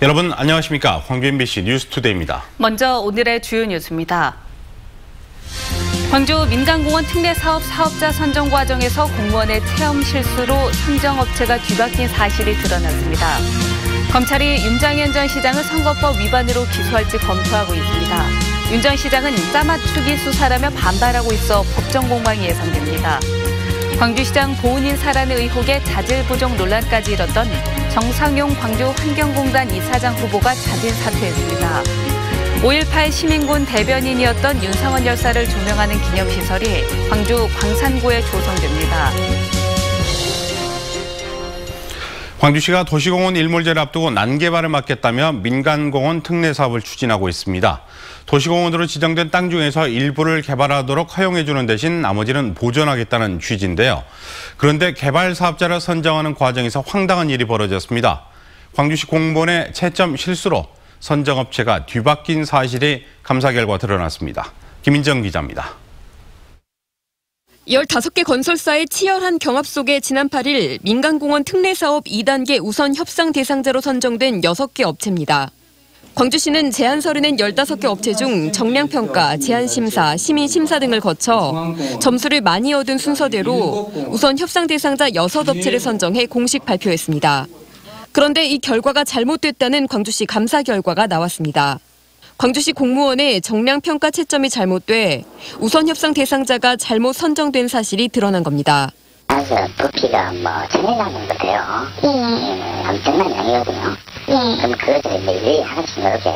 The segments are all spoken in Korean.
여러분 안녕하십니까? 광주 MBC 뉴스투데이입니다. 먼저 오늘의 주요 뉴스입니다. 광주 민간공원 특례사업 사업자 선정 과정에서 공무원의 체험 실수로 선정업체가 뒤바뀐 사실이 드러났습니다. 검찰이 윤장현 전 시장을 선거법 위반으로 기소할지 검토하고 있습니다. 윤 전 시장은 짜맞추기 수사라며 반발하고 있어 법정 공방이 예상됩니다. 광주시장 보훈인사라는 의혹에 자질 부족 논란까지 일었던 정상용 광주 환경공단 이사장 후보가 자진 사퇴했습니다. 5.18 시민군 대변인이었던 윤상원 열사를 조명하는 기념시설이 광주 광산구에 조성됩니다. 광주시가 도시공원 일몰제를 앞두고 난개발을 막겠다며 민간공원 특례 사업을 추진하고 있습니다. 도시공원으로 지정된 땅 중에서 일부를 개발하도록 허용해주는 대신 나머지는 보존하겠다는 취지인데요. 그런데 개발 사업자를 선정하는 과정에서 황당한 일이 벌어졌습니다. 광주시 공무원의 채점 실수로 선정업체가 뒤바뀐 사실이 감사 결과 드러났습니다. 김인정 기자입니다. 15개 건설사의 치열한 경합 속에 지난 8일 민간공원 특례사업 2단계 우선 협상 대상자로 선정된 6개 업체입니다. 광주시는 제안서를 낸 15개 업체 중 정량평가, 제안심사, 시민심사 등을 거쳐 점수를 많이 얻은 순서대로 우선 협상 대상자 6업체를 선정해 공식 발표했습니다. 그런데 이 결과가 잘못됐다는 광주시 감사 결과가 나왔습니다. 광주시 공무원의 정량평가 채점이 잘못돼 우선 협상 대상자가 잘못 선정된 사실이 드러난 겁니다. 부피가 천일나는 것 같아요. 엄청난 양이거든요. 그럼 그것을 일일이 하나씩 이렇게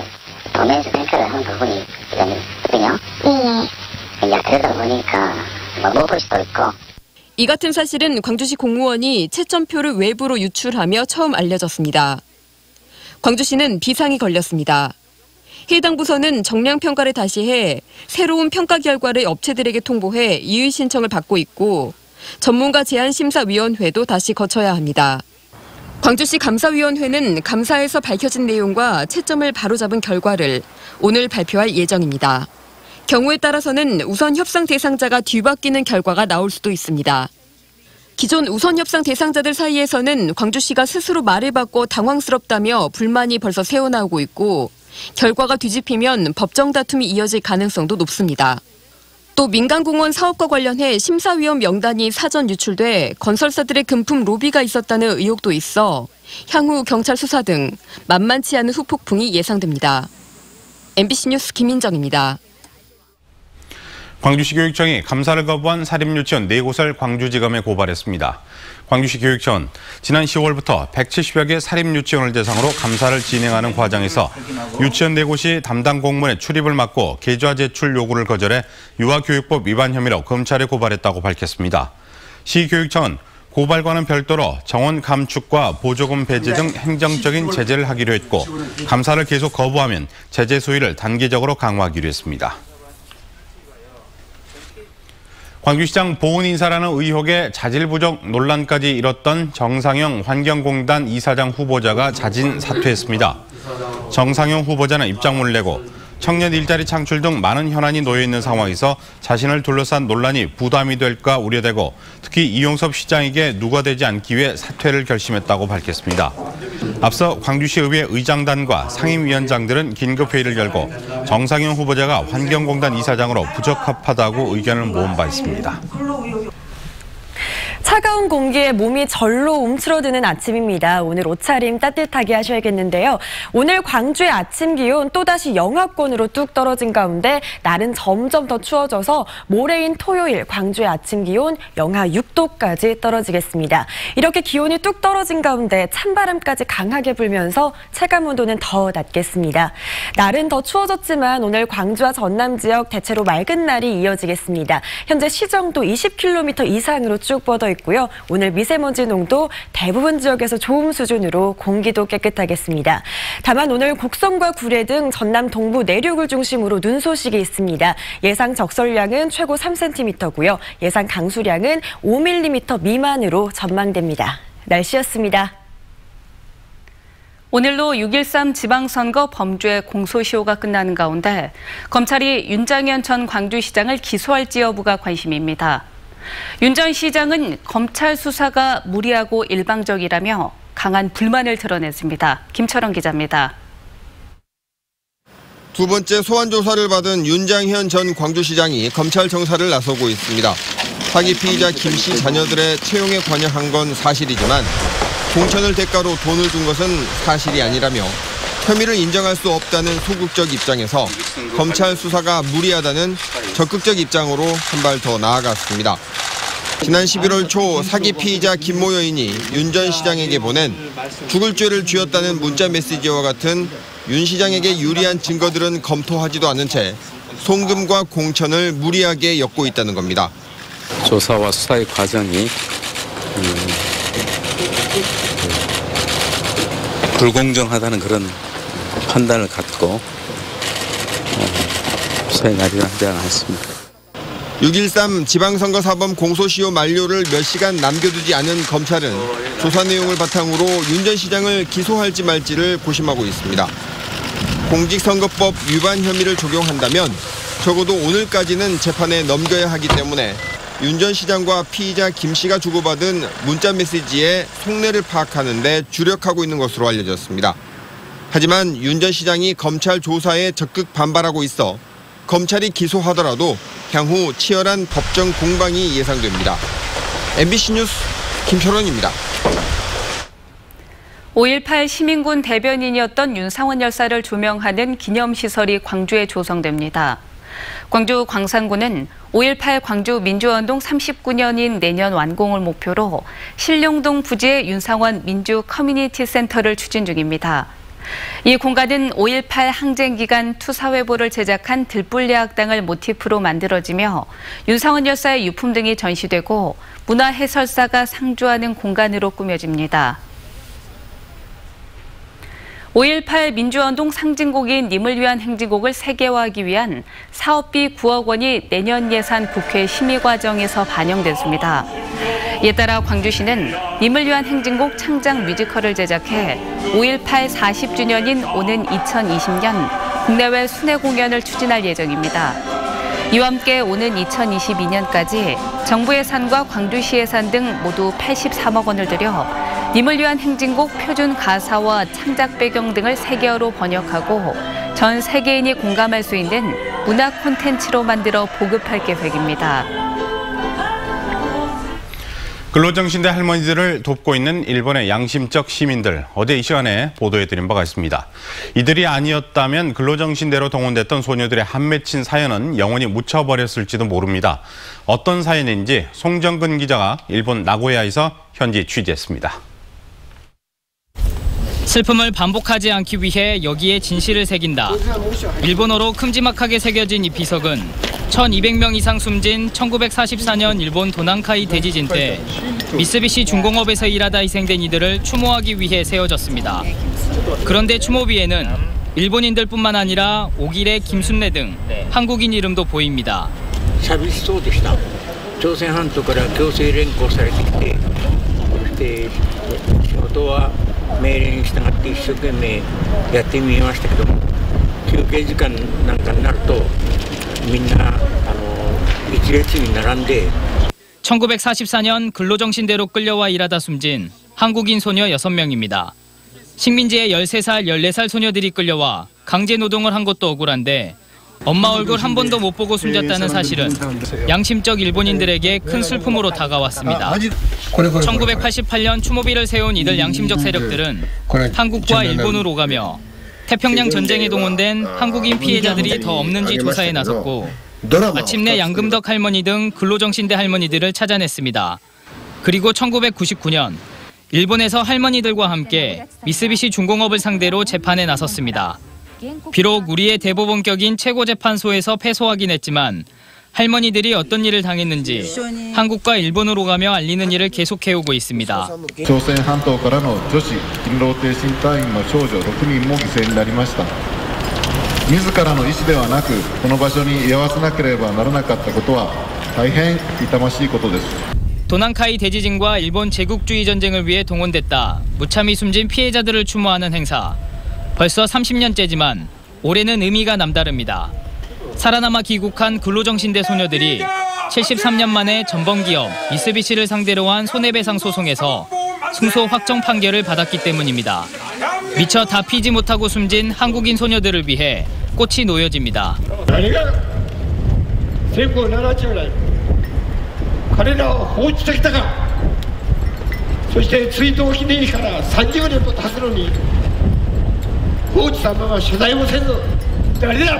보면서 평가를 하는 부분이 있거든요. 그러다 보니까 못 볼 수도 있고. 이 같은 사실은 광주시 공무원이 채점표를 외부로 유출하며 처음 알려졌습니다. 광주시는 비상이 걸렸습니다. 해당 부서는 정량평가를 다시 해 새로운 평가 결과를 업체들에게 통보해 이의 신청을 받고 있고 전문가 제안심사위원회도 다시 거쳐야 합니다. 광주시 감사위원회는 감사에서 밝혀진 내용과 채점을 바로잡은 결과를 오늘 발표할 예정입니다. 경우에 따라서는 우선 협상 대상자가 뒤바뀌는 결과가 나올 수도 있습니다. 기존 우선 협상 대상자들 사이에서는 광주시가 스스로 말을 바꿔 당황스럽다며 불만이 벌써 새어나오고 있고 결과가 뒤집히면 법정 다툼이 이어질 가능성도 높습니다. 또 민간공원 사업과 관련해 심사위원 명단이 사전 유출돼 건설사들의 금품 로비가 있었다는 의혹도 있어 향후 경찰 수사 등 만만치 않은 후폭풍이 예상됩니다. MBC 뉴스 김인정입니다. 광주시 교육청이 감사를 거부한 사립유치원 4곳을 광주지검에 고발했습니다. 광주시 교육청은 지난 10월부터 170여 개 사립유치원을 대상으로 감사를 진행하는 과정에서 유치원 4곳이 담당 공무원의 출입을 막고 계좌 제출 요구를 거절해 유아교육법 위반 혐의로 검찰에 고발했다고 밝혔습니다. 시교육청은 고발과는 별도로 정원 감축과 보조금 배제 등 행정적인 제재를 하기로 했고 감사를 계속 거부하면 제재 수위를 단계적으로 강화하기로 했습니다. 광주시장 보훈인사라는 의혹에 자질 부족 논란까지 일었던 정상용 환경공단 이사장 후보자가 자진 사퇴했습니다. 정상용 후보자는 입장문을 내고 청년 일자리 창출 등 많은 현안이 놓여 있는 상황에서 자신을 둘러싼 논란이 부담이 될까 우려되고 특히 이용섭 시장에게 누가되지 않기 위해 사퇴를 결심했다고 밝혔습니다. 앞서 광주시의회 의장단과 상임위원장들은 긴급회의를 열고 정상용 후보자가 환경공단 이사장으로 부적합하다고 의견을 모은 바 있습니다. 차가운 공기에 몸이 절로 움츠러드는 아침입니다. 오늘 옷차림 따뜻하게 하셔야겠는데요. 오늘 광주의 아침 기온 또다시 영하권으로 뚝 떨어진 가운데 날은 점점 더 추워져서 모레인 토요일 광주의 아침 기온 영하 6도까지 떨어지겠습니다. 이렇게 기온이 뚝 떨어진 가운데 찬바람까지 강하게 불면서 체감온도는 더 낮겠습니다. 날은 더 추워졌지만 오늘 광주와 전남 지역 대체로 맑은 날이 이어지겠습니다. 현재 시정도 20km 이상으로 쭉 뻗어 있고요. 오늘 미세먼지 농도 대부분 지역에서 좋음 수준으로 공기도 깨끗하겠습니다. 다만 오늘 곡성과 구례 등 전남 동부 내륙을 중심으로 눈 소식이 있습니다. 예상 적설량은 최고 3cm고요. 예상 강수량은 5mm 미만으로 전망됩니다. 날씨였습니다. 오늘로 6.13 지방선거 범죄 공소시효가 끝나는 가운데 검찰이 윤장현 전 광주시장을 기소할지 여부가 관심입니다. 윤 전 시장은 검찰 수사가 무리하고 일방적이라며 강한 불만을 드러냈습니다. 김철원 기자입니다. 두 번째 소환 조사를 받은 윤장현 전 광주시장이 검찰 정사를 나서고 있습니다. 사기 피의자 김 씨 자녀들의 채용에 관여한 건 사실이지만 공천을 대가로 돈을 준 것은 사실이 아니라며 혐의를 인정할 수 없다는 소극적 입장에서 검찰 수사가 무리하다는 적극적 입장으로 한 발 더 나아갔습니다. 지난 11월 초 사기 피의자 김모 여인이 윤 전 시장에게 보낸 죽을 죄를 쥐었다는 문자 메시지와 같은 윤 시장에게 유리한 증거들은 검토하지도 않은 채 송금과 공천을 무리하게 엮고 있다는 겁니다. 조사와 수사의 과정이 불공정하다는 그런 판단을 갖고 수사에 나서지 않았습니다. 6.13 지방선거 사범 공소시효 만료를 몇 시간 남겨두지 않은 검찰은 조사 내용을 바탕으로 윤 전 시장을 기소할지 말지를 고심하고 있습니다. 공직선거법 위반 혐의를 적용한다면 적어도 오늘까지는 재판에 넘겨야 하기 때문에 윤 전 시장과 피의자 김 씨가 주고받은 문자 메시지의 속내를 파악하는 데 주력하고 있는 것으로 알려졌습니다. 하지만 윤 전 시장이 검찰 조사에 적극 반발하고 있어 검찰이 기소하더라도 향후 치열한 법정 공방이 예상됩니다. MBC 뉴스 김철원입니다. 5.18 시민군 대변인이었던 윤상원 열사를 조명하는 기념시설이 광주에 조성됩니다. 광주 광산구는 5.18 광주 민주화운동 39년인 내년 완공을 목표로 신룡동 부지에 윤상원 민주 커뮤니티 센터를 추진 중입니다. 이 공간은 5.18 항쟁 기간 투사회보를 제작한 들불야학당을 모티프로 만들어지며 윤상원 열사의 유품 등이 전시되고 문화해설사가 상주하는 공간으로 꾸며집니다. 5.18 민주화운동 상징곡인 님을 위한 행진곡을 세계화하기 위한 사업비 9억 원이 내년 예산 국회 심의 과정에서 반영됐습니다. 이에 따라 광주시는 님을 위한 행진곡 창작 뮤지컬을 제작해 5.18 40주년인 오는 2020년 국내외 순회 공연을 추진할 예정입니다. 이와 함께 오는 2022년까지 정부 예산과 광주시 예산 등 모두 83억 원을 들여 님을 위한 행진곡 표준 가사와 창작 배경 등을 세계어로 번역하고 전 세계인이 공감할 수 있는 문화 콘텐츠로 만들어 보급할 계획입니다. 근로정신대 할머니들을 돕고 있는 일본의 양심적 시민들, 어제 이 시간에 보도해드린 바가 있습니다. 이들이 아니었다면 근로정신대로 동원됐던 소녀들의 한 맺힌 사연은 영원히 묻혀버렸을지도 모릅니다. 어떤 사연인지 송정근 기자가 일본 나고야에서 현지 취재했습니다. 슬픔을 반복하지 않기 위해 여기에 진실을 새긴다. 일본어로 큼지막하게 새겨진 이 비석은 1200명 이상 숨진 1944년 일본 도난카이 대지진 때 미쓰비시 중공업에서 일하다 희생된 이들을 추모하기 위해 세워졌습니다. 그런데 추모비에는 일본인들뿐만 아니라 오길의 김순례 등 한국인 이름도 보입니다. 寂しそうでした。朝鮮半島から強制連行されてきて、そして仕事は命令に従って一生懸命やってみましたけども、休憩時間なんかになるとみんな一列に並んで 1944년 근로정신대로 끌려와 일하다 숨진 한국인 소녀 6명입니다. 식민지의 13살, 14살 소녀들이 끌려와 강제 노동을 한 것도 억울한데 엄마 얼굴 한 번도 못 보고 숨졌다는 사실은 양심적 일본인들에게 큰 슬픔으로 다가왔습니다. 1988년 추모비를 세운 이들 양심적 세력들은 한국과 일본을 오가며 태평양 전쟁에 동원된 한국인 피해자들이 더 없는지 조사에 나섰고 마침내 양금덕 할머니 등 근로정신대 할머니들을 찾아냈습니다. 그리고 1999년 일본에서 할머니들과 함께 미쓰비시 중공업을 상대로 재판에 나섰습니다. 비록 우리의 대법원격인 최고재판소에서 패소하긴 했지만 할머니들이 어떤 일을 당했는지 한국과 일본으로 가며 알리는 일을 계속해오고 있습니다. 朝鮮半島からの女子勤労挺身隊員の少女6人も犠牲になりました。自らの意思ではなくこの場所に居合わせなければならなかったことは大変痛ましいことです。 도난카이 대지진과 일본 제국주의 전쟁을 위해 동원됐다. 무참히 숨진 피해자들을 추모하는 행사. 벌써 30년째지만 올해는 의미가 남다릅니다. 살아남아 귀국한 근로정신대 소녀들이 73년 만에 전범기업 미쓰비시를 상대로 한 손해배상 소송에서 승소 확정 판결을 받았기 때문입니다. 미처 다 피지 못하고 숨진 한국인 소녀들을 위해 꽃이 놓여집니다. 戦後70年彼らを放置してきたかそして追悼記念碑から30年も経つのに放置したまま謝罪もせず誰だ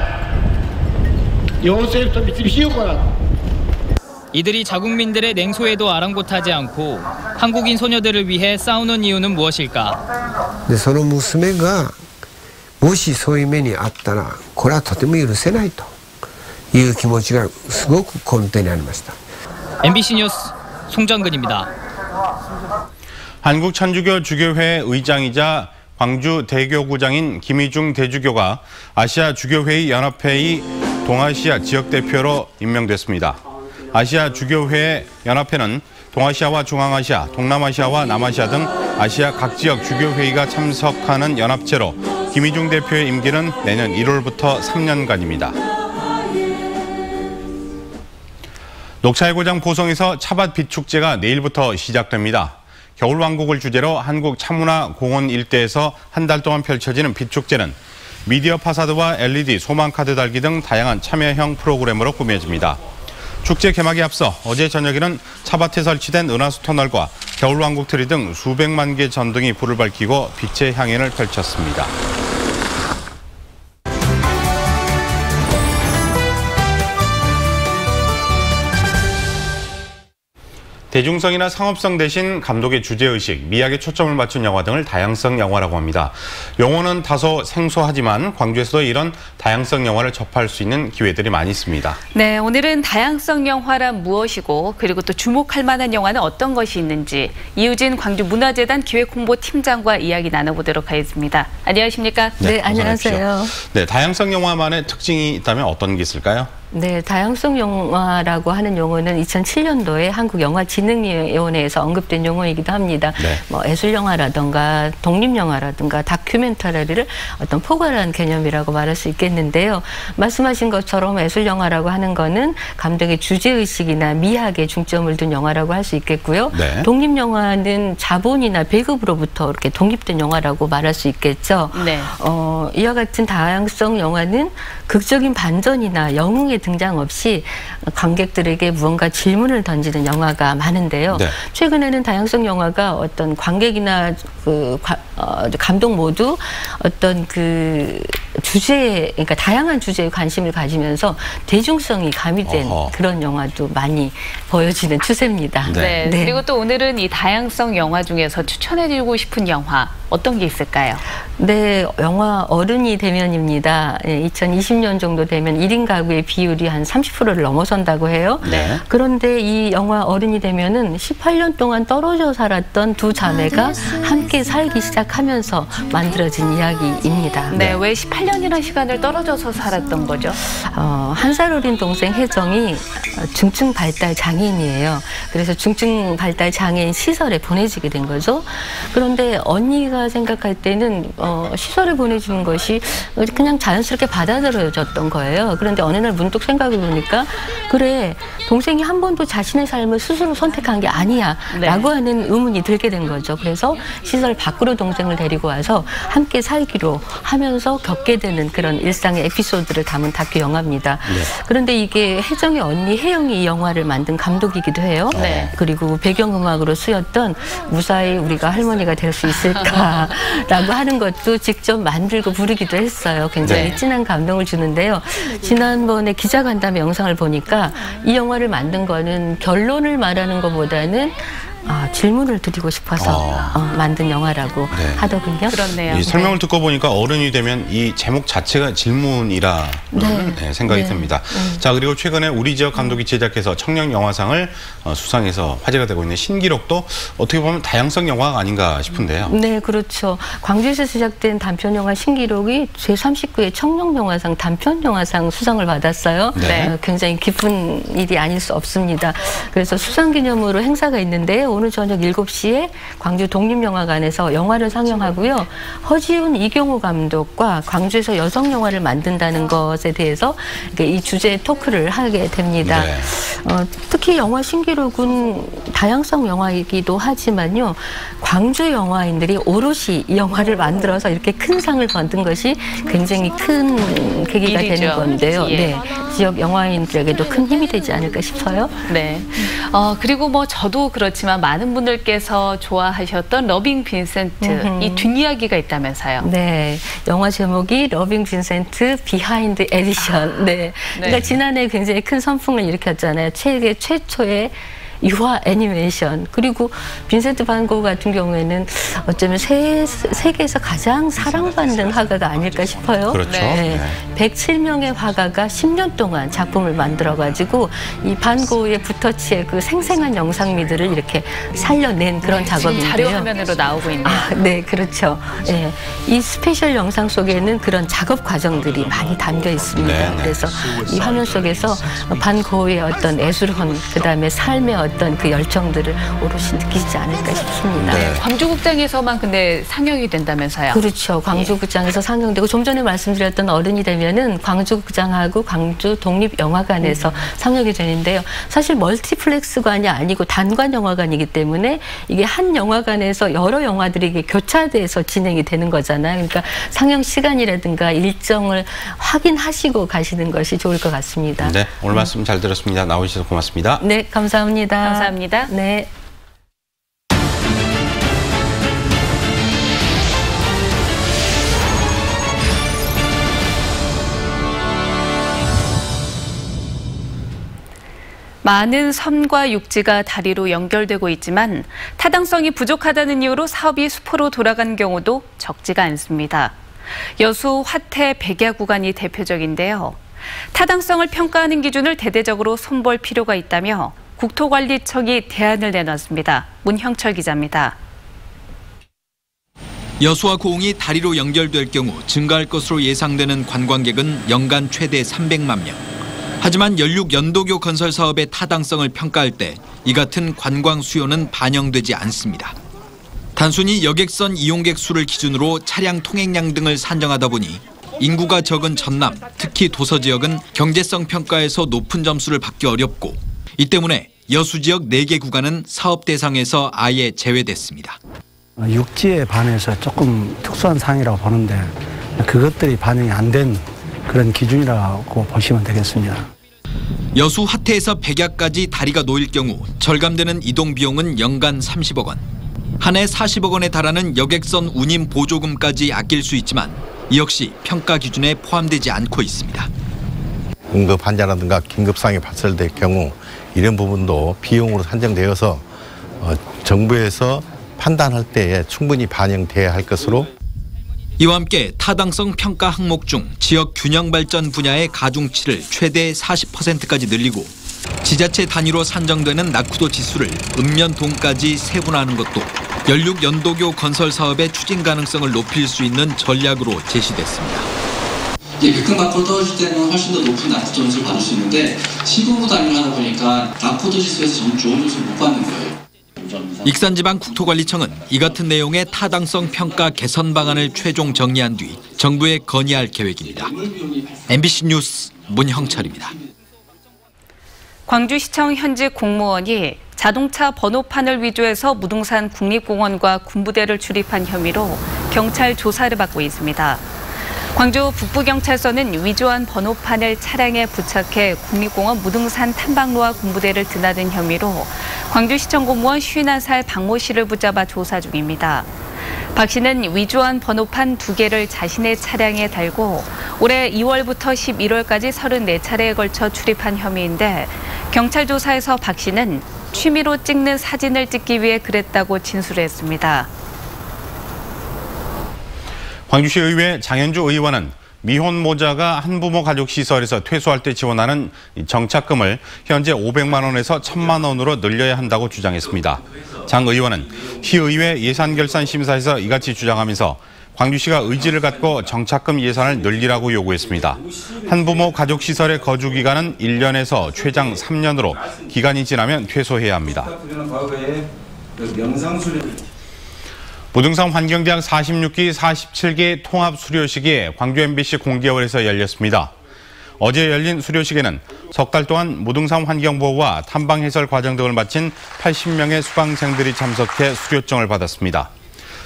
日本政府と三菱重工だ 이들이 자국민들의 냉소에도 아랑곳하지 않고 한국인 소녀들을 위해 싸우는 이유는 무엇일까? その娘がもしそういう目にあったらこれはとても許せないという気持ちがすごく根底にありました。 MBC 뉴스 송정근입니다. 한국천주교 주교회 의장이자 광주 대교구장인 김희중 대주교가 아시아 주교회의 연합회의 동아시아 지역대표로 임명됐습니다. 아시아 주교회 연합회는 동아시아와 중앙아시아, 동남아시아와 남아시아 등 아시아 각 지역 주교회의가 참석하는 연합체로 김희중 대표의 임기는 내년 1월부터 3년간입니다. 녹차의 고장 보성에서 차밭 빛축제가 내일부터 시작됩니다. 겨울왕국을 주제로 한국 차문화공원 일대에서 한 달 동안 펼쳐지는 빛축제는 미디어 파사드와 LED, 소망카드 달기 등 다양한 참여형 프로그램으로 꾸며집니다. 축제 개막에 앞서 어제 저녁에는 차밭에 설치된 은하수 터널과 겨울왕국 트리 등 수백만 개 전등이 불을 밝히고 빛의 향연을 펼쳤습니다. 대중성이나 상업성 대신 감독의 주제의식, 미학에 초점을 맞춘 영화 등을 다양성 영화라고 합니다. 용어는 다소 생소하지만 광주에서도 이런 다양성 영화를 접할 수 있는 기회들이 많이 있습니다. 네, 오늘은 다양성 영화란 무엇이고 그리고 또 주목할 만한 영화는 어떤 것이 있는지 이우진 광주문화재단 기획홍보팀장과 이야기 나눠보도록 하겠습니다. 안녕하십니까? 네, 안녕하세요. 네, 다양성 영화만의 특징이 있다면 어떤 게 있을까요? 네, 다양성 영화라고 하는 용어는 2007년도에 한국영화진흥위원회에서 언급된 용어이기도 합니다. 네. 뭐 예술영화라든가 독립영화라든가 다큐멘터리를 어떤 포괄한 개념이라고 말할 수 있겠는데요. 말씀하신 것처럼 예술영화라고 하는 거는 감독의 주제의식이나 미학에 중점을 둔 영화라고 할 수 있겠고요. 네. 독립영화는 자본이나 배급으로부터 이렇게 독립된 영화라고 말할 수 있겠죠. 네. 이와 같은 다양성 영화는 극적인 반전이나 영웅의 등장 없이 관객들에게 무언가 질문을 던지는 영화가 많은데요. 네. 최근에는 다양성 영화가 어떤 관객이나 감독 모두 어떤 그 주제에, 그러니까 다양한 주제에 관심을 가지면서 대중성이 가미된 그런 영화도 많이 보여지는 추세입니다. 네. 그리고 또 오늘은 이 다양성 영화 중에서 추천해드리고 싶은 영화 어떤 게 있을까요? 네, 영화 어른이 되면입니다. 2020년 정도 되면 1인 가구의 비율이 한 30%를 넘어선다고 해요. 네. 그런데 이 영화 어른이 되면은 18년 동안 떨어져 살았던 두 자매가 함께 살기 시작하면서 만들어진 이야기입니다. 네, 왜 18년이라는 시간을 떨어져서 살았던 거죠? 한 살 어린 동생 혜정이 중증 발달 장애인이에요. 그래서 중증 발달 장애인 시설에 보내지게 된 거죠. 그런데 언니가 생각할 때는 시설에 보내주는 것이 그냥 자연스럽게 받아들여졌던 거예요. 그런데 어느 날 문득 생각해 보니까 그래, 동생이 한 번도 자신의 삶을 스스로 선택한 게 아니야 라고 하는 의문이 들게 된 거죠. 그래서 시설 밖으로 동생을 데리고 와서 함께 살기로 하면서 겪게 되는 그런 일상의 에피소드를 담은 다큐 영화입니다. 네. 그런데 이게 혜정의 언니 혜영이 이 영화를 만든 감독이기도 해요. 네. 그리고 배경음악으로 쓰였던 무사히 우리가 할머니가 될 수 있을까라고 하는 것도 직접 만들고 부르기도 했어요. 굉장히 진한 감동을 주는데요. 지난번에 기자간담회 영상을 보니까 이 영화를 만든 거는 결론을 말하는 것보다는 질문을 드리고 싶어서 만든 영화라고 하더군요. 그렇네요. 이 설명을 듣고 보니까 어른이 되면 이 제목 자체가 질문이라 생각이 듭니다. 자, 그리고 최근에 우리 지역 감독이 제작해서 청년 영화상을 수상해서 화제가 되고 있는 신기록도 어떻게 보면 다양성 영화가 아닌가 싶은데요. 네, 그렇죠. 광주에서 제작된 단편영화 신기록이 제39회 청룡영화상 단편영화상 수상을 받았어요. 네. 굉장히 기쁜 일이 아닐 수 없습니다. 그래서 수상 기념으로 행사가 있는데 오늘 저녁 7시에 광주 독립영화관에서 영화를 상영하고요. 허지훈, 이경호 감독과 광주에서 여성 영화를 만든다는 것에 대해서 이 주제 토크를 하게 됩니다. 네. 특히 영화 신기록은 다양성 영화이기도 하지만요. 광주 영화인들이 오롯이 이 영화를 만들어서 이렇게 큰 상을 받은 것이 굉장히 큰 계기가 일이죠. 되는 건데요. 예. 네. 지역 영화인들에게도 큰 힘이 되지 않을까 싶어요. 네. 그리고 뭐 저도 그렇지만 많은 분들께서 좋아하셨던 러빙 빈센트 이 뒷이야기가 있다면서요. 네. 영화 제목이 러빙 빈센트 비하인드 에디션. 네. 그러니까 지난해 굉장히 큰 선풍을 일으켰잖아요. 세계 최초의 유화 애니메이션. 그리고 빈센트 반 고흐 같은 경우에는 어쩌면 세계에서 가장 사랑받는 화가가 아닐까 싶어요. 그렇죠. 네. 107명의 화가가 10년 동안 작품을 만들어가지고 이 반 고흐의 붓터치의 그 생생한 영상미들을 이렇게 살려낸 그런 작업인데요. 자료 화면으로 나오고 있네요. 네, 그렇죠. 네. 이 스페셜 영상 속에는 그런 작업 과정들이 많이 담겨 있습니다. 네, 네. 그래서 이 화면 속에서 반 고흐의 어떤 애술혼, 그다음에 삶의 어떤 그 열정들을 오롯이 느끼지 않을까 싶습니다. 네. 광주극장에서만 근데 상영이 된다면서요? 그렇죠. 광주극장에서 상영되고 좀 전에 말씀드렸던 어른이 되면은 광주극장하고 광주 독립영화관에서 상영이 되는데요. 사실 멀티플렉스관이 아니고 단관 영화관이기 때문에 이게 한 영화관에서 여러 영화들이 이게 교차돼서 진행이 되는 거잖아요. 그러니까 상영 시간이라든가 일정을 확인하시고 가시는 것이 좋을 것 같습니다. 네, 오늘 말씀 잘 들었습니다. 나오셔서 고맙습니다. 네, 감사합니다. 감사합니다. 네. 많은 섬과 육지가 다리로 연결되고 있지만 타당성이 부족하다는 이유로 사업이 수포로 돌아간 경우도 적지가 않습니다. 여수 화태 백야 구간이 대표적인데요. 타당성을 평가하는 기준을 대대적으로 손볼 필요가 있다며 국토관리청이 대안을 내놨습니다. 문형철 기자입니다. 여수와 고흥이 다리로 연결될 경우 증가할 것으로 예상되는 관광객은 연간 최대 300만 명. 하지만 연륙 연도교 건설 사업의 타당성을 평가할 때 이 같은 관광 수요는 반영되지 않습니다. 단순히 여객선 이용객 수를 기준으로 차량 통행량 등을 산정하다 보니 인구가 적은 전남, 특히 도서 지역은 경제성 평가에서 높은 점수를 받기 어렵고 이 때문에 여수 지역 4개 구간은 사업 대상에서 아예 제외됐습니다. 육지에 반해서 조금 특수한 상황이라고 보는데 그것들이 반영이 안 된 그런 기준이라고 보시면 되겠습니다. 여수 화태에서 백야까지 다리가 놓일 경우 절감되는 이동 비용은 연간 30억 원. 한 해 40억 원에 달하는 여객선 운임 보조금까지 아낄 수 있지만 이 역시 평가 기준에 포함되지 않고 있습니다. 응급 환자라든가 긴급상황이 발생될 경우 이런 부분도 비용으로 산정되어서 정부에서 판단할 때에 충분히 반영돼야 할 것으로. 이와 함께 타당성 평가 항목 중 지역 균형 발전 분야의 가중치를 최대 40%까지 늘리고 지자체 단위로 산정되는 낙후도 지수를 읍면동까지 세분화하는 것도 연륙 연도교 건설 사업의 추진 가능성을 높일 수 있는 전략으로 제시됐습니다. 백근 밖으로 떨어질 때는 훨씬 더 높은 낙후 점수를 받을 수 있는데 시군구 단위로 하다 보니까 낙후도 지수에서 좋은 점수를 못 받는 거예요. 익산지방 국토관리청은 이 같은 내용의 타당성 평가 개선 방안을 최종 정리한 뒤 정부에 건의할 계획입니다. MBC 뉴스 문형철입니다. 광주시청 현직 공무원이 자동차 번호판을 위조해서 무등산 국립공원과 군부대를 출입한 혐의로 경찰 조사를 받고 있습니다. 광주 북부경찰서는 위조한 번호판을 차량에 부착해 국립공원 무등산 탐방로와 군부대를 드나든 혐의로 광주시청 공무원 51살 박모 씨를 붙잡아 조사 중입니다. 박 씨는 위조한 번호판 2개를 자신의 차량에 달고 올해 2월부터 11월까지 34차례에 걸쳐 출입한 혐의인데 경찰 조사에서 박 씨는 취미로 찍는 사진을 찍기 위해 그랬다고 진술했습니다. 광주시 의회 장현주 의원은 미혼모자가 한부모 가족시설에서 퇴소할 때 지원하는 정착금을 현재 500만 원에서 1000만 원으로 늘려야 한다고 주장했습니다. 장 의원은 시의회 예산결산심사에서 이같이 주장하면서 광주시가 의지를 갖고 정착금 예산을 늘리라고 요구했습니다. 한부모 가족시설의 거주기간은 1년에서 최장 3년으로 기간이 지나면 퇴소해야 합니다. 무등산 환경대학 46기, 47기 통합수료식이 광주 MBC 공개홀에서 열렸습니다. 어제 열린 수료식에는 석 달 동안 무등산 환경보호와 탐방 해설 과정 등을 마친 80명의 수강생들이 참석해 수료증을 받았습니다.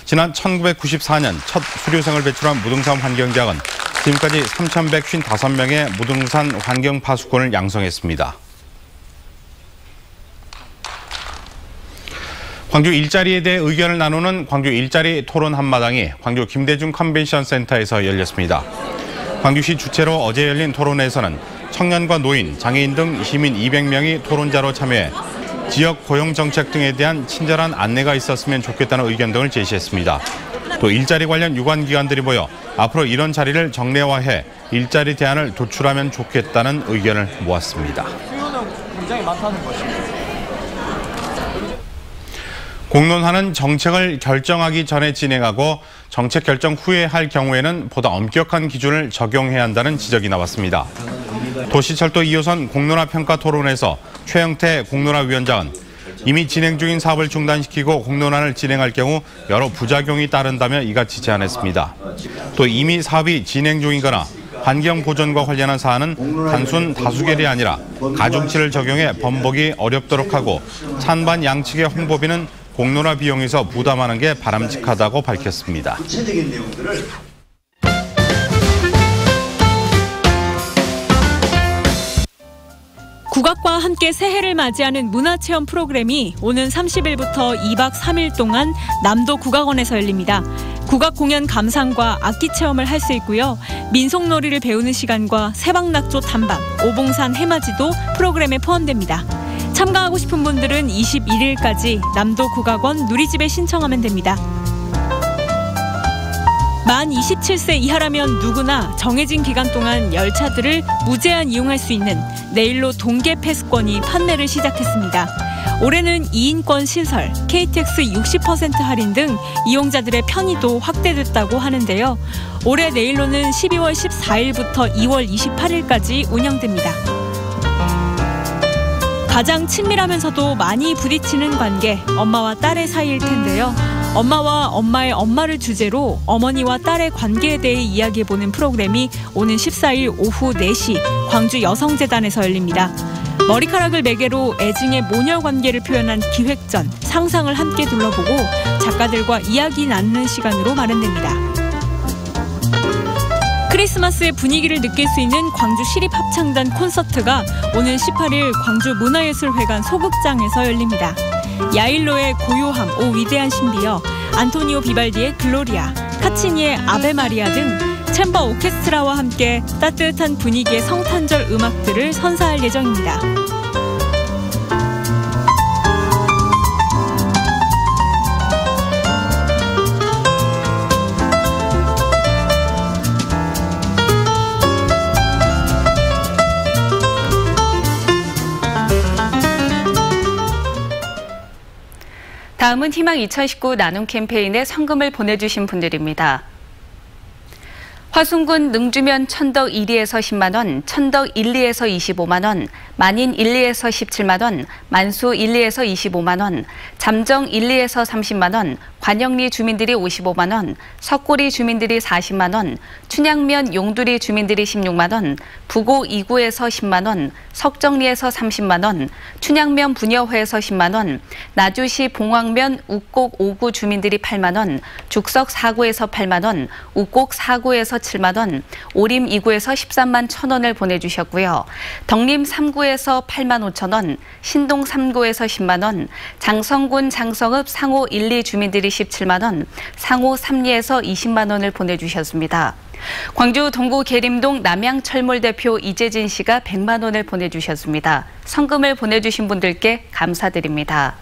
지난 1994년 첫 수료생을 배출한 무등산 환경대학은 지금까지 3,155명의 무등산 환경 파수꾼을 양성했습니다. 광주 일자리에 대해 의견을 나누는 광주 일자리 토론 한마당이 광주 김대중 컨벤션 센터에서 열렸습니다. 광주시 주최로 어제 열린 토론회에서는 청년과 노인, 장애인 등 시민 200명이 토론자로 참여해 지역 고용 정책 등에 대한 친절한 안내가 있었으면 좋겠다는 의견 등을 제시했습니다. 또 일자리 관련 유관기관들이 모여 앞으로 이런 자리를 정례화해 일자리 대안을 도출하면 좋겠다는 의견을 모았습니다. 수요는 굉장히 많다는 것입니다. 공론화는 정책을 결정하기 전에 진행하고 정책 결정 후에 할 경우에는 보다 엄격한 기준을 적용해야 한다는 지적이 나왔습니다. 도시철도 2호선 공론화 평가 토론에서 최영태 공론화위원장은 이미 진행 중인 사업을 중단시키고 공론화를 진행할 경우 여러 부작용이 따른다며 이같이 제안했습니다. 또 이미 사업이 진행 중이거나 환경 보존과 관련한 사안은 단순 다수결이 아니라 가중치를 적용해 번복이 어렵도록 하고 찬반 양측의 홍보비는 공론화 비용에서 부담하는 게 바람직하다고 밝혔습니다. 구체적인 내용들을 국악과 함께 새해를 맞이하는 문화체험 프로그램이 오는 30일부터 2박 3일 동안 남도 국악원에서 열립니다. 국악 공연 감상과 악기 체험을 할 수 있고요. 민속놀이를 배우는 시간과 세방낙조 탐방, 오봉산 해맞이도 프로그램에 포함됩니다. 참가하고 싶은 분들은 21일까지 남도 국악원 누리집에 신청하면 됩니다. 만 27세 이하라면 누구나 정해진 기간 동안 열차들을 무제한 이용할 수 있는 내일로 동계 패스권이 판매를 시작했습니다. 올해는 2인권 신설, KTX 60% 할인 등 이용자들의 편의도 확대됐다고 하는데요. 올해 내일로는 12월 14일부터 2월 28일까지 운영됩니다. 가장 친밀하면서도 많이 부딪히는 관계, 엄마와 딸의 사이일 텐데요. 엄마와 엄마의 엄마를 주제로 어머니와 딸의 관계에 대해 이야기해보는 프로그램이 오는 14일 오후 4시 광주 여성재단에서 열립니다. 머리카락을 매개로 애증의 모녀 관계를 표현한 기획전, 상상을 함께 둘러보고 작가들과 이야기 나누는 시간으로 마련됩니다. 크리스마스의 분위기를 느낄 수 있는 광주 시립합창단 콘서트가 오는 18일 광주 문화예술회관 소극장에서 열립니다. 야일로의 고요함, 오 위대한 신비여, 안토니오 비발디의 글로리아, 카치니의 아베 마리아 등 챔버 오케스트라와 함께 따뜻한 분위기의 성탄절 음악들을 선사할 예정입니다. 다음은 희망 2019 나눔 캠페인에 성금을 보내주신 분들입니다. 화순군 능주면 천덕 1리에서 10만 원, 천덕 1리에서 25만 원, 만인 1리에서 17만 원, 만수 1리에서 25만 원, 잠정 1리에서 30만 원, 관영리 주민들이 55만 원, 석고리 주민들이 40만 원, 춘향면 용두리 주민들이 16만 원, 부고 2구에서 10만 원, 석정리에서 30만 원, 춘향면 분여회에서 10만 원, 나주시 봉황면 우곡 5구 주민들이 8만 원, 죽석 4구에서 8만 원, 우곡 4구에서 7만 원, 오림 2구에서 13만 1,000원을 보내주셨고요. 덕림 3구에서 8만 5천 원, 신동 3구에서 10만 원, 장성군 장성읍 상호 1, 2 주민들이 17만 원, 상호 3리에서 20만 원을 보내주셨습니다. 광주 동구 계림동 남양철몰 대표 이재진 씨가 100만 원을 보내주셨습니다. 성금을 보내주신 분들께 감사드립니다.